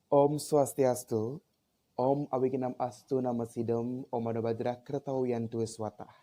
Om Swastiastu, Om Awiginam Astu Namasidam, Om Manobhadra Kertawiyantu Swatah.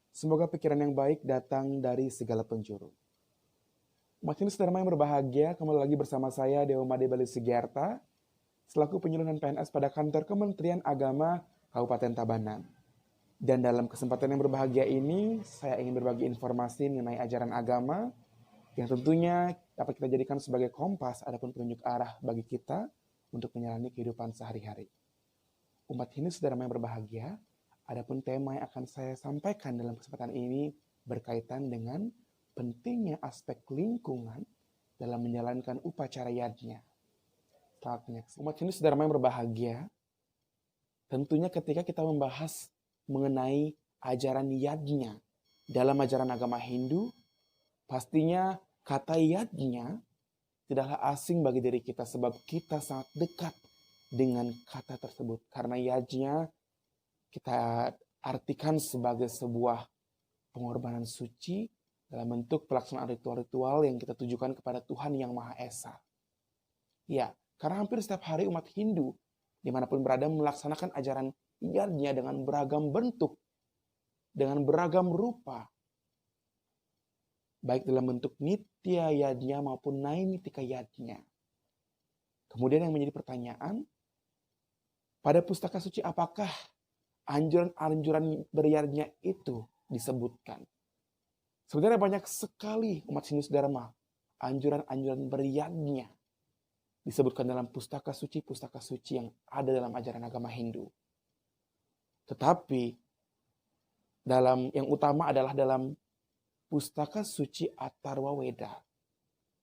Semoga pikiran yang baik datang dari segala penjuru. Makin Saudara yang berbahagia, kembali lagi bersama saya Dewa Made Bali Sugiarta, selaku penyuluhan PNS pada kantor Kementerian Agama Kabupaten Tabanan. Dan dalam kesempatan yang berbahagia ini, saya ingin berbagi informasi mengenai ajaran agama yang tentunya dapat kita jadikan sebagai kompas adapun penunjuk arah bagi kita untuk menjalani kehidupan sehari-hari. Umat Hindu Saudara yang berbahagia, adapun tema yang akan saya sampaikan dalam kesempatan ini berkaitan dengan pentingnya aspek lingkungan dalam menjalankan upacara yajna. Selamat menyaksikan. Umat Hindu Saudara yang berbahagia, tentunya ketika kita membahas mengenai ajaran yajna dalam ajaran agama Hindu, pastinya kata yajna tidaklah asing bagi diri kita sebab kita sangat dekat dengan kata tersebut. Karena yajna kita artikan sebagai sebuah pengorbanan suci dalam bentuk pelaksanaan ritual-ritual yang kita tujukan kepada Tuhan Yang Maha Esa. Ya, karena hampir setiap hari umat Hindu dimanapun berada melaksanakan ajaran yajna dengan beragam bentuk, dengan beragam rupa, baik dalam bentuk nitya yajna maupun naimitika yajna. Kemudian yang menjadi pertanyaan, pada pustaka suci apakah anjuran-anjuran beryajna itu disebutkan? Sebenarnya banyak sekali umat Hindu Dharma anjuran-anjuran beryajna disebutkan dalam pustaka suci yang ada dalam ajaran agama Hindu. Tetapi yang utama adalah dalam pustaka suci Atharwa Weda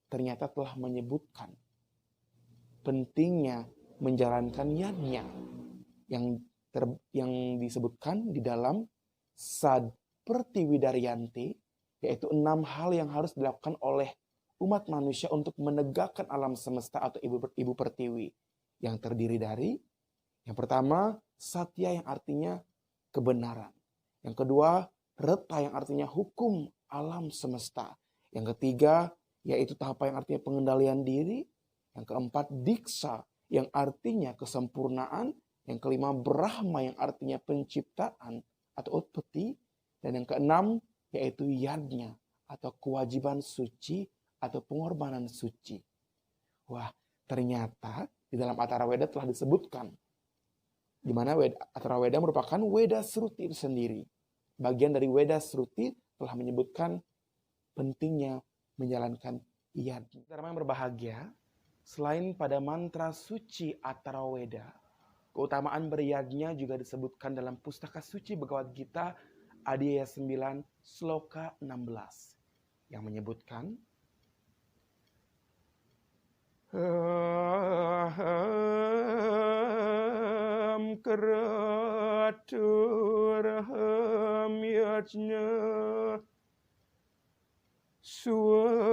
ternyata telah menyebutkan pentingnya menjalankan yajna yang disebutkan di dalam Sadperti Widaryanti, yaitu 6 hal yang harus dilakukan oleh umat manusia untuk menegakkan alam semesta atau ibu pertiwi yang terdiri dari yang pertama satya yang artinya kebenaran, yang kedua reta yang artinya hukum alam semesta, yang ketiga yaitu tahapa yang artinya pengendalian diri, yang keempat diksa yang artinya kesempurnaan, yang kelima brahma yang artinya penciptaan atau utpati, dan yang keenam yaitu yajna atau kewajiban suci atau pengorbanan suci. Wah, ternyata di dalam Atharwa Weda telah disebutkan di mana Atharwa Weda merupakan Weda Sruti itu sendiri. Bagian dari Weda Sruti telah menyebutkan pentingnya menjalankan yajna. Saudara yang berbahagia, selain pada mantra suci Atharwa Weda, keutamaan beryajna juga disebutkan dalam pustaka suci Bhagavad Gita Adhyaya 9 Sloka 16 yang menyebutkan Aham karaturaham yajna swadaham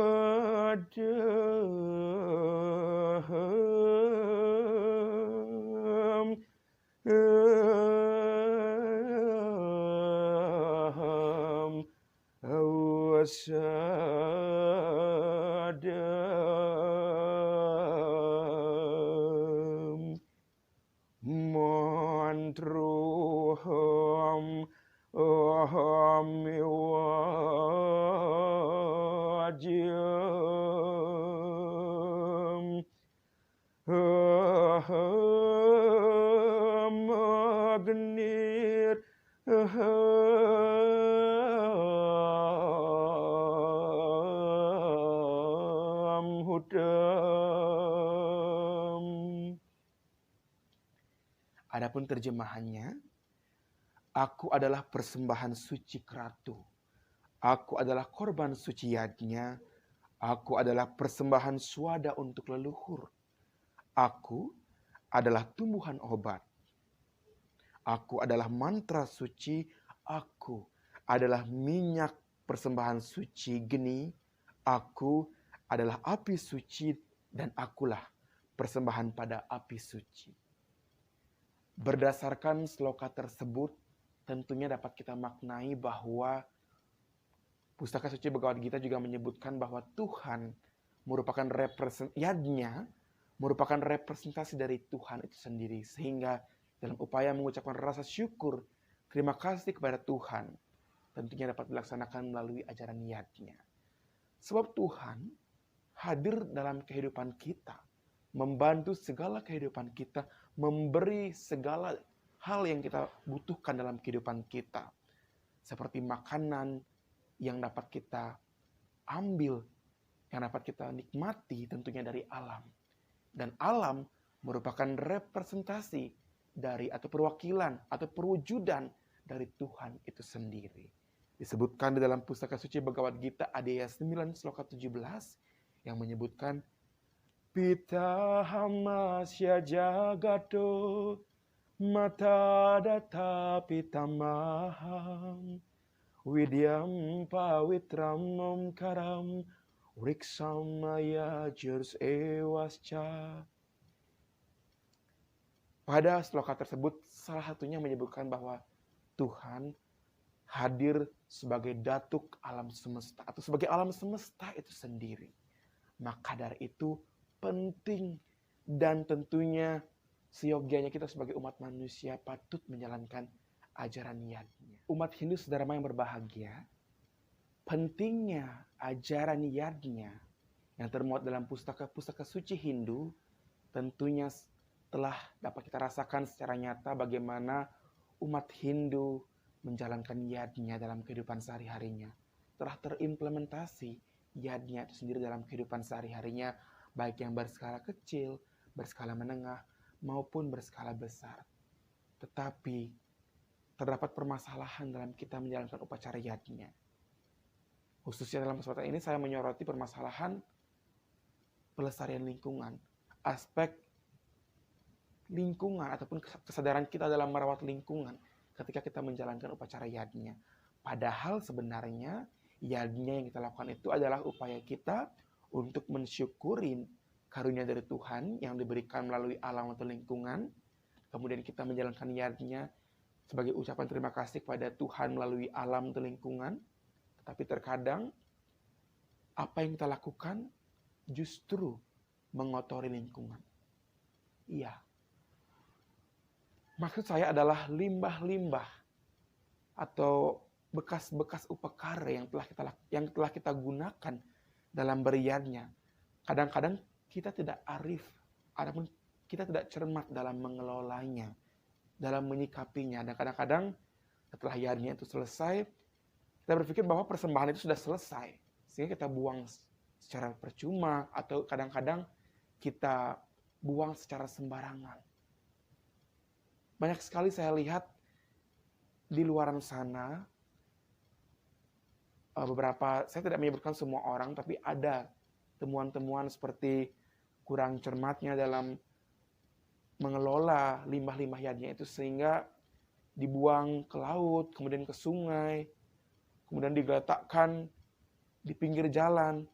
aham awasadam mantroham aham iwajyam aham agnir aham hudam. Adapun terjemahannya, aku adalah persembahan suci keratu. Aku adalah korban suci yajna. Aku adalah persembahan swada untuk leluhur. Aku adalah tumbuhan obat. Aku adalah mantra suci. Aku adalah minyak persembahan suci geni. Aku adalah api suci dan akulah persembahan pada api suci. Berdasarkan sloka tersebut, tentunya dapat kita maknai bahwa pustaka suci Bhagavad Gita juga menyebutkan bahwa Tuhan merupakan yajna merupakan representasi dari Tuhan itu sendiri. Sehingga dalam upaya mengucapkan rasa syukur, terima kasih kepada Tuhan, tentunya dapat dilaksanakan melalui ajaran yad-Nya. Sebab Tuhan hadir dalam kehidupan kita, membantu segala kehidupan kita, memberi segala hal yang kita butuhkan dalam kehidupan kita. Seperti makanan yang dapat kita ambil, yang dapat kita nikmati tentunya dari alam. Dan alam merupakan representasi dari atau perwakilan atau perwujudan dari Tuhan itu sendiri. Disebutkan di dalam Pustaka Suci Bhagavad Gita Adhyaya 9 sloka 17 yang menyebutkan Pita hamasya jagato mata data pitamaham Widyam pawitram omkaram Riksamaya jurs ewascha. Pada sloka tersebut salah satunya menyebutkan bahwa Tuhan hadir sebagai datuk alam semesta atau sebagai alam semesta itu sendiri. Maka dari itu penting dan tentunya seyogianya kita sebagai umat manusia patut menjalankan ajaran yad-Nya. Umat Hindu saudara yang berbahagia, pentingnya ajaran yad-Nya yang termuat dalam pustaka suci Hindu tentunya telah dapat kita rasakan secara nyata bagaimana umat Hindu menjalankan yad-Nya dalam kehidupan sehari-harinya. Telah terimplementasi yad-Nya itu sendiri dalam kehidupan sehari-harinya, baik yang berskala kecil, berskala menengah, maupun berskala besar. Tetapi terdapat permasalahan dalam kita menjalankan upacara yad-Nya. Khususnya dalam kesempatan ini saya menyoroti permasalahan pelestarian lingkungan, aspek lingkungan ataupun kesadaran kita dalam merawat lingkungan ketika kita menjalankan upacara yad-Nya. Padahal sebenarnya yad-Nya yang kita lakukan itu adalah upaya kita untuk mensyukurin karunia dari Tuhan yang diberikan melalui alam atau lingkungan. Kemudian kita menjalankan yad-Nya sebagai ucapan terima kasih kepada Tuhan melalui alam atau lingkungan. Tetapi terkadang apa yang kita lakukan justru mengotori lingkungan. Iya. Maksud saya adalah limbah-limbah atau bekas-bekas upakara yang telah kita gunakan dalam beriadnya. Kadang-kadang kita tidak arif, ataupun kita tidak cermat dalam mengelolanya, dalam menyikapinya. Dan kadang-kadang setelah yadnya itu selesai, kita berpikir bahwa persembahan itu sudah selesai, sehingga kita buang secara percuma, atau kadang-kadang kita buang secara sembarangan. Banyak sekali saya lihat di luar sana, beberapa, saya tidak menyebutkan semua orang, tapi ada temuan-temuan seperti kurang cermatnya dalam mengelola limbah-limbah yadnya itu, sehingga dibuang ke laut, kemudian ke sungai, kemudian digeletakkan di pinggir jalan,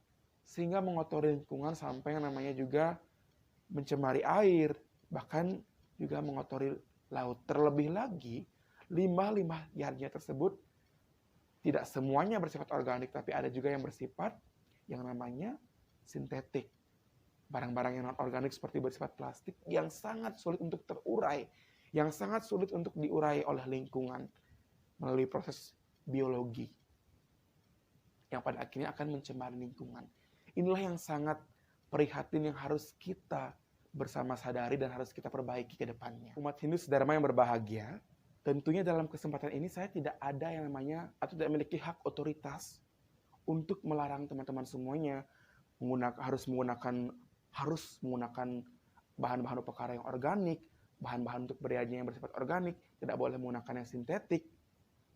sehingga mengotori lingkungan sampai yang namanya juga mencemari air, bahkan juga mengotori laut. Terlebih lagi, limbah-limbah yadnya tersebut tidak semuanya bersifat organik, tapi ada juga yang bersifat yang namanya sintetik. Barang-barang yang non-organik seperti bersifat plastik yang sangat sulit untuk terurai, yang sangat sulit untuk diurai oleh lingkungan melalui proses biologi, yang pada akhirnya akan mencemari lingkungan. Inilah yang sangat prihatin yang harus kita bersama sadari dan harus kita perbaiki ke depannya. Umat Hindu saudara yang berbahagia, tentunya dalam kesempatan ini saya tidak ada yang namanya atau tidak memiliki hak otoritas untuk melarang teman-teman semuanya harus menggunakan bahan-bahan upakara yang organik, bahan-bahan untuk beriadnya yang bersifat organik, tidak boleh menggunakan yang sintetik.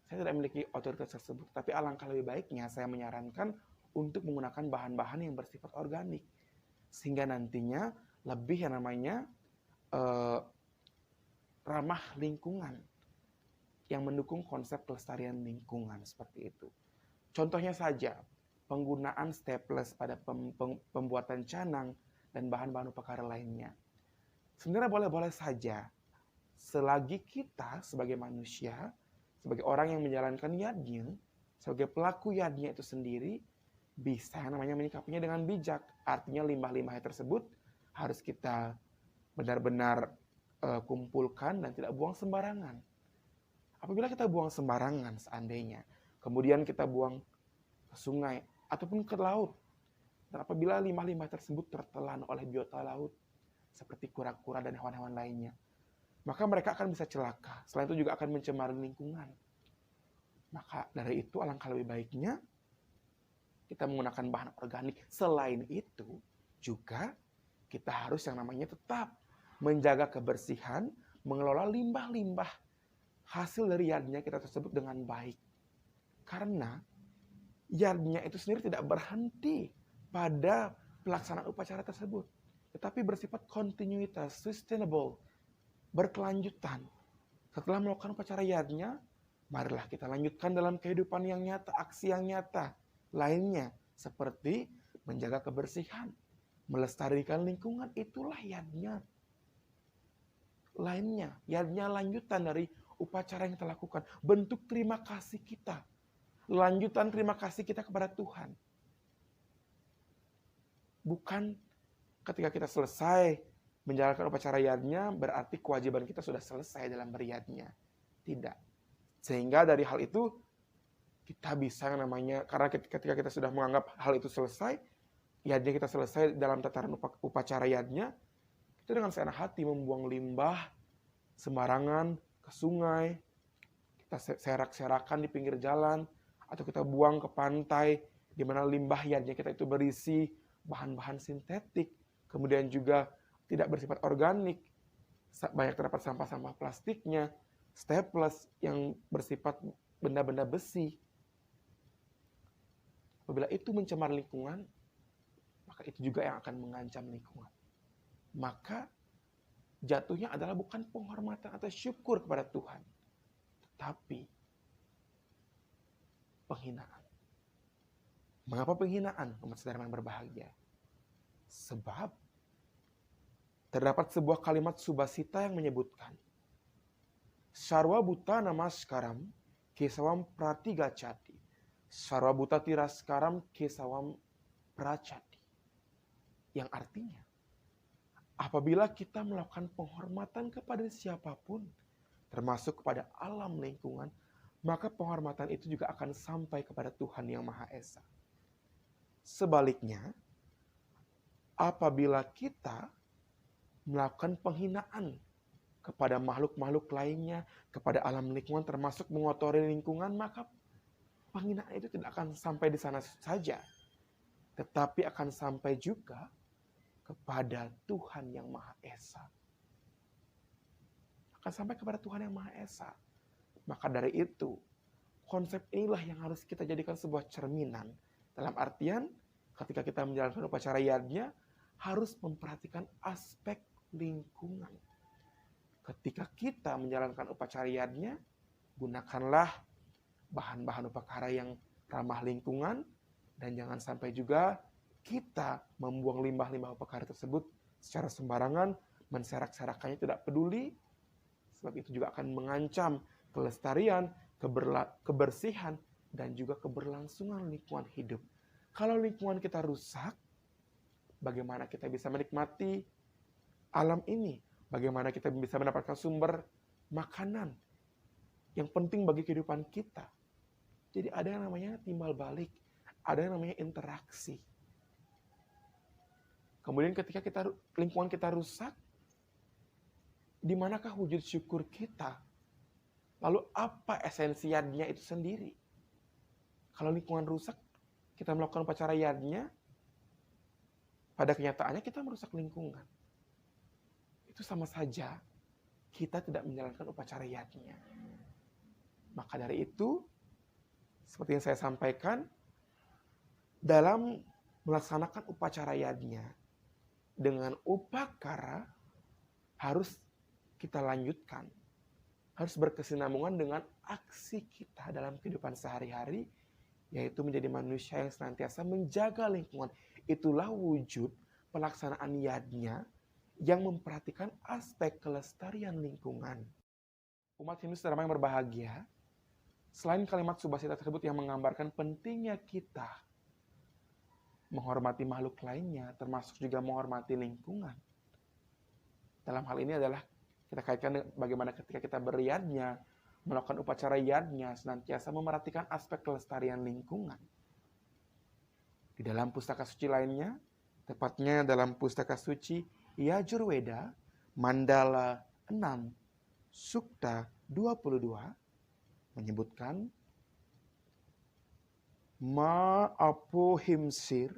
Saya tidak memiliki otoritas tersebut, tapi alangkah lebih baiknya saya menyarankan untuk menggunakan bahan-bahan yang bersifat organik, sehingga nantinya lebih yang namanya ramah lingkungan, yang mendukung konsep pelestarian lingkungan seperti itu. Contohnya saja, penggunaan staples pada pembuatan canang dan bahan-bahan upakara lainnya. Sebenarnya boleh-boleh saja, selagi kita sebagai manusia, sebagai orang yang menjalankan yadnya, sebagai pelaku yadnya itu sendiri, bisa yang namanya menyikapinya dengan bijak. Artinya limbah-limbah tersebut harus kita benar-benar kumpulkan dan tidak buang sembarangan. Apabila kita buang sembarangan seandainya, kemudian kita buang ke sungai ataupun ke laut, dan apabila limbah-limbah tersebut tertelan oleh biota laut, seperti kura-kura dan hewan-hewan lainnya, maka mereka akan bisa celaka. Selain itu juga akan mencemari lingkungan. Maka dari itu alangkah lebih baiknya kita menggunakan bahan organik. Selain itu juga kita harus yang namanya tetap menjaga kebersihan, mengelola limbah-limbah hasil dari yardnya kita tersebut dengan baik. Karena yardnya itu sendiri tidak berhenti pada pelaksanaan upacara tersebut, tetapi bersifat kontinuitas, sustainable, berkelanjutan. Setelah melakukan upacara yardnya, marilah kita lanjutkan dalam kehidupan yang nyata, aksi yang nyata lainnya, seperti menjaga kebersihan, melestarikan lingkungan. Itulah yardnya lainnya, yardnya lanjutan dari upacara yang kita lakukan, bentuk terima kasih kita, lanjutan terima kasih kita kepada Tuhan. Bukan ketika kita selesai menjalankan upacara yardnya berarti kewajiban kita sudah selesai dalam beryardnya. Tidak. Sehingga dari hal itu kita bisa namanya, karena ketika kita sudah menganggap hal itu selesai, yardnya kita selesai dalam tataran upacara yardnya, kita dengan senang hati membuang limbah sembarangan ke sungai, kita serak-serakan di pinggir jalan, atau kita buang ke pantai, di mana limbah yardnya kita itu berisi bahan-bahan sintetik, kemudian juga tidak bersifat organik, banyak terdapat sampah-sampah plastiknya, staples yang bersifat benda-benda besi. Apabila itu mencemar lingkungan, maka itu juga yang akan mengancam lingkungan. Maka jatuhnya adalah bukan penghormatan atau syukur kepada Tuhan, tetapi penghinaan. Mengapa penghinaan, umat saudara yang berbahagia? Sebab terdapat sebuah kalimat subasita yang menyebutkan Sarwa buta namaskaram kesawam pratigacati. Sarwa buta tiraskaram kesawam pracati. Yang artinya, apabila kita melakukan penghormatan kepada siapapun, termasuk kepada alam lingkungan, maka penghormatan itu juga akan sampai kepada Tuhan Yang Maha Esa. Sebaliknya, apabila kita melakukan penghinaan kepada makhluk-makhluk lainnya, kepada alam lingkungan, termasuk mengotori lingkungan, maka penghinaan itu tidak akan sampai di sana saja, tetapi akan sampai juga kepada Tuhan Yang Maha Esa. Akan sampai kepada Tuhan Yang Maha Esa. Maka dari itu, konsep inilah yang harus kita jadikan sebuah cerminan. Dalam artian, ketika kita menjalankan upacara yardnya, harus memperhatikan aspek lingkungan. Ketika kita menjalankan upacara yardnya, gunakanlah bahan-bahan upacara yang ramah lingkungan, dan jangan sampai juga kita membuang limbah-limbah upacara tersebut secara sembarangan, menserak-serakannya tidak peduli, sebab itu juga akan mengancam kelestarian, kebersihan, dan juga keberlangsungan lingkungan hidup. Kalau lingkungan kita rusak, bagaimana kita bisa menikmati alam ini? Bagaimana kita bisa mendapatkan sumber makanan yang penting bagi kehidupan kita? Jadi ada yang namanya timbal balik, ada yang namanya interaksi. Kemudian ketika lingkungan kita rusak, di manakah wujud syukur kita? Lalu apa esensi yardnya itu sendiri? Kalau lingkungan rusak, kita melakukan upacara yardnya, pada kenyataannya kita merusak lingkungan. Itu sama saja kita tidak menjalankan upacara yardnya. Maka dari itu, seperti yang saya sampaikan, dalam melaksanakan upacara yardnya dengan upakara harus kita lanjutkan. Harus berkesinambungan dengan aksi kita dalam kehidupan sehari-hari, yaitu menjadi manusia yang senantiasa menjaga lingkungan. Itulah wujud pelaksanaan yardnya yang memperhatikan aspek kelestarian lingkungan. Umat Hindu saudara yang berbahagia, selain kalimat subasita tersebut yang menggambarkan pentingnya kita menghormati makhluk lainnya, termasuk juga menghormati lingkungan. Dalam hal ini adalah kita kaitkan dengan bagaimana ketika kita beriadnya, melakukan upacara yadnya, senantiasa memerhatikan aspek kelestarian lingkungan. Di dalam pustaka suci lainnya, tepatnya dalam pustaka suci Yajurveda, Mandala 6, Sukta 22, menyebutkan Ma apo himsir,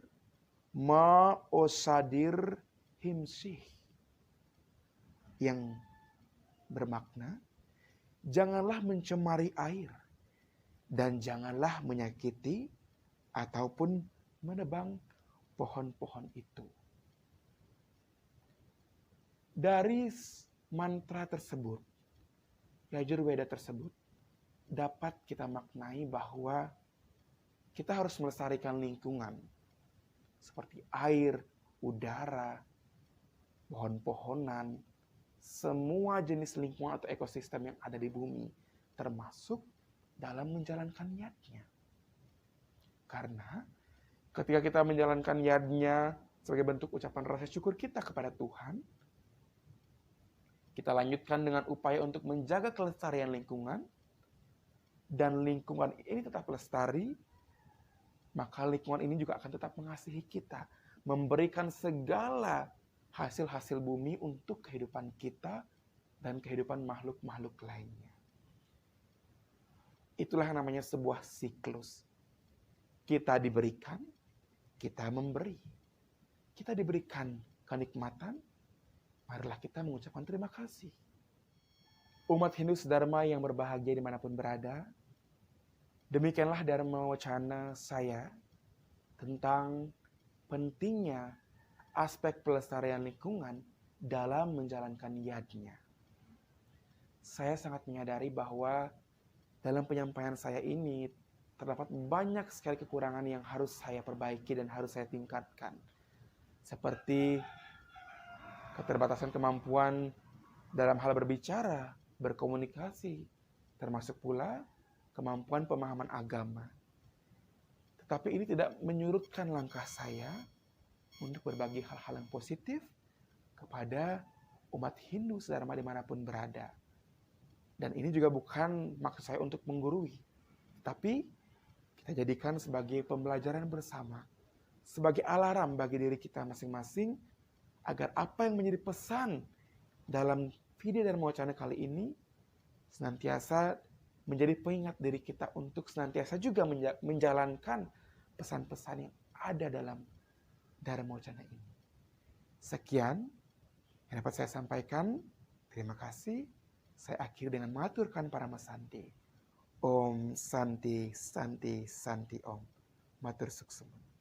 ma osadir himsih. Yang bermakna, janganlah mencemari air, dan janganlah menyakiti ataupun menebang pohon-pohon itu. Dari mantra tersebut, Yajurveda tersebut, dapat kita maknai bahwa kita harus melestarikan lingkungan, seperti air, udara, pohon-pohonan, semua jenis lingkungan atau ekosistem yang ada di bumi, termasuk dalam menjalankan yadnya. Karena ketika kita menjalankan yadnya sebagai bentuk ucapan rasa syukur kita kepada Tuhan, kita lanjutkan dengan upaya untuk menjaga kelestarian lingkungan, dan lingkungan ini tetap lestari, maka lingkungan ini juga akan tetap mengasihi kita, memberikan segala hasil-hasil bumi untuk kehidupan kita dan kehidupan makhluk-makhluk lainnya. Itulah yang namanya sebuah siklus. Kita diberikan, kita memberi. Kita diberikan kenikmatan, marilah kita mengucapkan terima kasih. Umat Hindu sedharma yang berbahagia dimanapun berada, demikianlah Dharma Wacana saya tentang pentingnya aspek pelestarian lingkungan dalam menjalankan yadnya. Saya sangat menyadari bahwa dalam penyampaian saya ini terdapat banyak sekali kekurangan yang harus saya perbaiki dan harus saya tingkatkan. Seperti keterbatasan kemampuan dalam hal berbicara, berkomunikasi, termasuk pula kemampuan pemahaman agama. Tetapi ini tidak menyurutkan langkah saya untuk berbagi hal-hal yang positif kepada umat Hindu sedharma dimanapun berada. Dan ini juga bukan maksud saya untuk menggurui, tapi kita jadikan sebagai pembelajaran bersama, sebagai alarm bagi diri kita masing-masing, agar apa yang menjadi pesan dalam video Dharma Wacana kali ini senantiasa menjadi pengingat diri kita untuk senantiasa juga menjalankan pesan-pesan yang ada dalam Dharma Wacana ini. Sekian yang dapat saya sampaikan. Terima kasih. Saya akhiri dengan mengaturkan Parama Santi. Om Santi Santi Santi Om. Matur suksema.